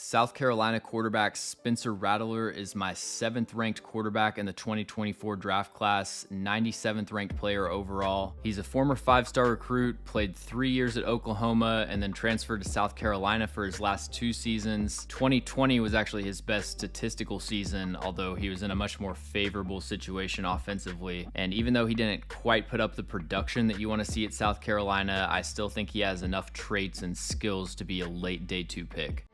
South Carolina quarterback Spencer Rattler is my 7th ranked quarterback in the 2024 draft class, 97th ranked player overall. He's a former 5-star recruit, played 3 years at Oklahoma, and then transferred to South Carolina for his last 2 seasons. 2020 was actually his best statistical season, although he was in a much more favorable situation offensively. And even though he didn't quite put up the production that you want to see at South Carolina, I still think he has enough traits and skills to be a late day 2 pick.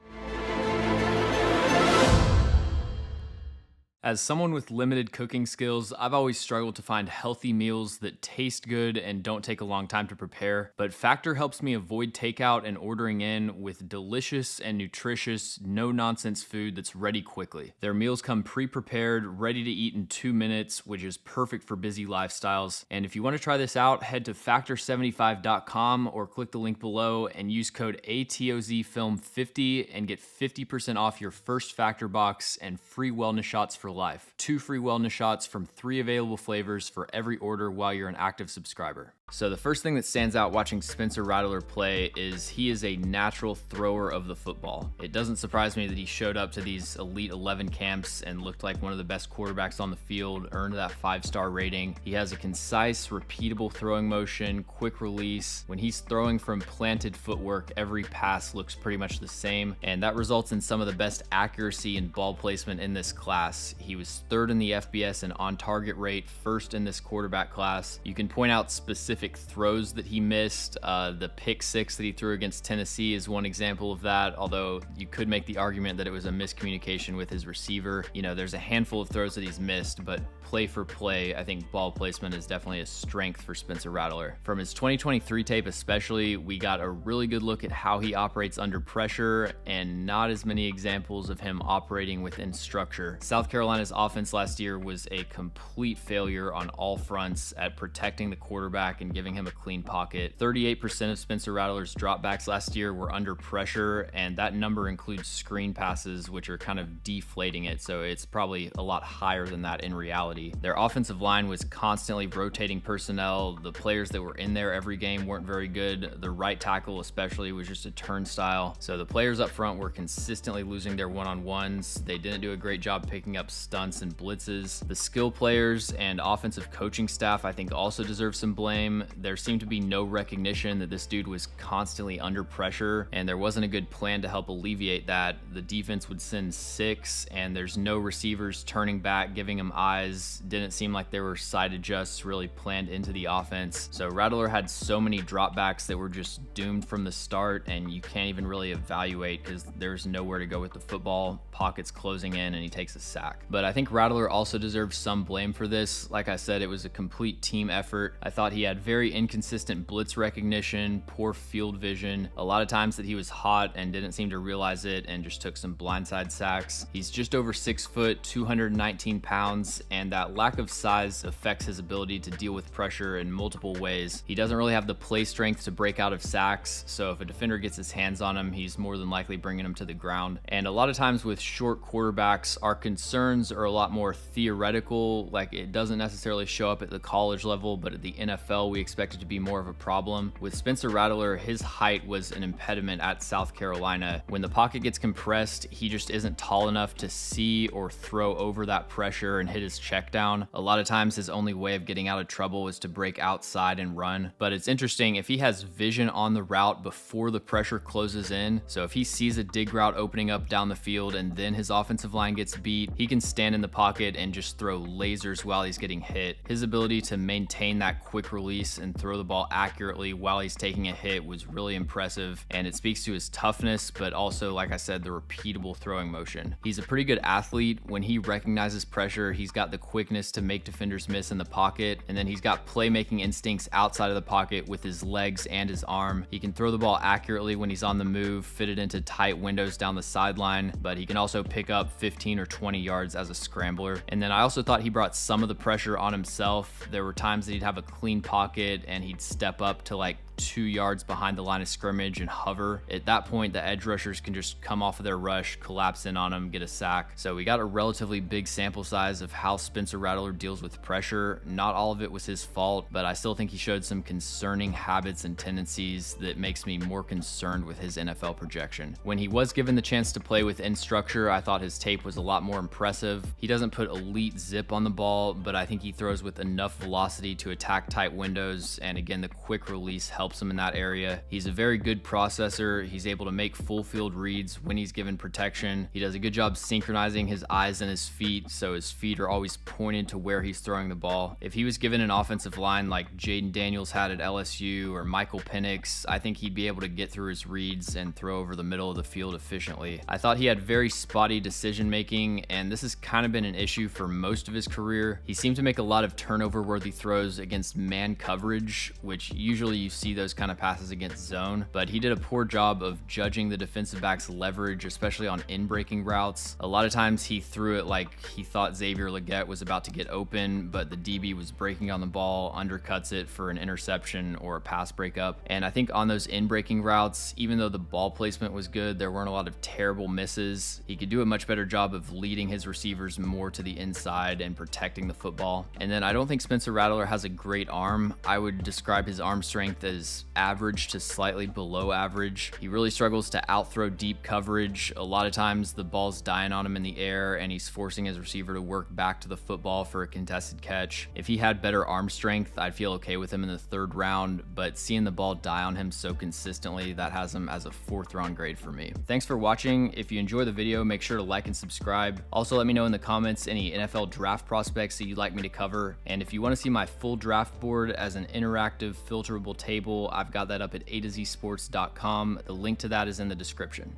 As someone with limited cooking skills, I've always struggled to find healthy meals that taste good and don't take a long time to prepare, but Factor helps me avoid takeout and ordering in with delicious and nutritious, no-nonsense food that's ready quickly. Their meals come pre-prepared, ready to eat in 2 minutes, which is perfect for busy lifestyles. And if you want to try this out, head to factor75.com or click the link below and use code ATOZFilm50 and get 50% off your first Factor box and free wellness shots for life. 2 free wellness shots from 3 available flavors for every order while you're an active subscriber. So the first thing that stands out watching Spencer Rattler play is he is a natural thrower of the football. It doesn't surprise me that he showed up to these Elite 11 camps and looked like one of the best quarterbacks on the field, earned that 5-star rating. He has a concise, repeatable throwing motion, quick release. When he's throwing from planted footwork, every pass looks pretty much the same, and that results in some of the best accuracy and ball placement in this class. He was 3rd in the FBS in on-target rate, 1st in this quarterback class. You can point out specific throws that he missed. The pick 6 that he threw against Tennessee is one example of that, although you could make the argument that it was a miscommunication with his receiver. You know, there's a handful of throws that he's missed, but play for play, I think ball placement is definitely a strength for Spencer Rattler. From his 2023 tape especially, we got a really good look at how he operates under pressure and not as many examples of him operating within structure. South Carolina's offense last year was a complete failure on all fronts at protecting the quarterback and giving him a clean pocket. 38% of Spencer Rattler's dropbacks last year were under pressure, and that number includes screen passes, which are kind of deflating it, so it's probably a lot higher than that in reality. Their offensive line was constantly rotating personnel. The players that were in there every game weren't very good. The right tackle especially was just a turnstile. So the players up front were consistently losing their one-on-ones. They didn't do a great job picking up stunts and blitzes. The skill players and offensive coaching staff I think also deserve some blame. There seemed to be no recognition that this dude was constantly under pressure, and there wasn't a good plan to help alleviate that. The defense would send 6, and there's no receivers turning back, giving him eyes. Didn't seem like there were side adjusts really planned into the offense. So Rattler had so many dropbacks that were just doomed from the start, and you can't even really evaluate because there's nowhere to go with the football. Pockets closing in, and he takes a sack. But I think Rattler also deserves some blame for this. Like I said, it was a complete team effort. I thought he had very inconsistent blitz recognition, poor field vision, a lot of times that he was hot and didn't seem to realize it and just took some blindside sacks. He's just over 6 foot, 219 pounds, and that lack of size affects his ability to deal with pressure in multiple ways. He doesn't really have the play strength to break out of sacks, so if a defender gets his hands on him, he's more than likely bringing him to the ground. And a lot of times with short quarterbacks, our concerns are a lot more theoretical. Like, it doesn't necessarily show up at the college level, but at the NFL, we expect it to be more of a problem. With Spencer Rattler, his height was an impediment at South Carolina. When the pocket gets compressed, he just isn't tall enough to see or throw over that pressure and hit his check down. A lot of times his only way of getting out of trouble was to break outside and run. But it's interesting, if he has vision on the route before the pressure closes in, so if he sees a dig route opening up down the field and then his offensive line gets beat, he can stand in the pocket and just throw lasers while he's getting hit. His ability to maintain that quick release and throw the ball accurately while he's taking a hit was really impressive, and it speaks to his toughness, but also, like I said, the repeatable throwing motion. He's a pretty good athlete. When he recognizes pressure, he's got the quickness to make defenders miss in the pocket, and then he's got playmaking instincts outside of the pocket with his legs and his arm. He can throw the ball accurately when he's on the move, fit it into tight windows down the sideline, but he can also pick up 15 or 20 yards as a scrambler. And then I also thought he brought some of the pressure on himself. There were times that he'd have a clean pocket and he'd step up to like 2 yards behind the line of scrimmage and hover. At that point, the edge rushers can just come off of their rush, collapse in on him, get a sack. So we got a relatively big sample size of how Spencer Rattler deals with pressure. Not all of it was his fault, but I still think he showed some concerning habits and tendencies that makes me more concerned with his NFL projection. When he was given the chance to play within structure, I thought his tape was a lot more impressive. He doesn't put elite zip on the ball, but I think he throws with enough velocity to attack tight windows, and again, the quick release helps him in that area. He's a very good processor. He's able to make full field reads when he's given protection. He does a good job synchronizing his eyes and his feet, so his feet are always pointed to where he's throwing the ball. If he was given an offensive line like Jaden Daniels had at LSU or Michael Penix, I think he'd be able to get through his reads and throw over the middle of the field efficiently. I thought he had very spotty decision making, and this has kind of been an issue for most of his career. He seemed to make a lot of turnover-worthy throws against man coverage, which usually you see those kind of passes against zone, but he did a poor job of judging the defensive back's leverage, especially on in-breaking routes. A lot of times he threw it like he thought Xavier Legette was about to get open, but the DB was breaking on the ball, undercuts it for an interception or a pass breakup. And I think on those in-breaking routes, even though the ball placement was good, there weren't a lot of terrible misses. He could do a much better job of leading his receivers more to the inside and protecting the football. And then I don't think Spencer Rattler has a great arm. I would describe his arm strength as average to slightly below average. He really struggles to outthrow deep coverage. A lot of times the ball's dying on him in the air and he's forcing his receiver to work back to the football for a contested catch. If he had better arm strength, I'd feel okay with him in the 3rd round, but seeing the ball die on him so consistently, that has him as a 4th round grade for me. Thanks for watching. If you enjoy the video, make sure to like and subscribe. Also, let me know in the comments any NFL draft prospects that you'd like me to cover. And if you want to see my full draft board as an interactive filterable table, I've got that up at A to Z sports.com. The link to that is in the description.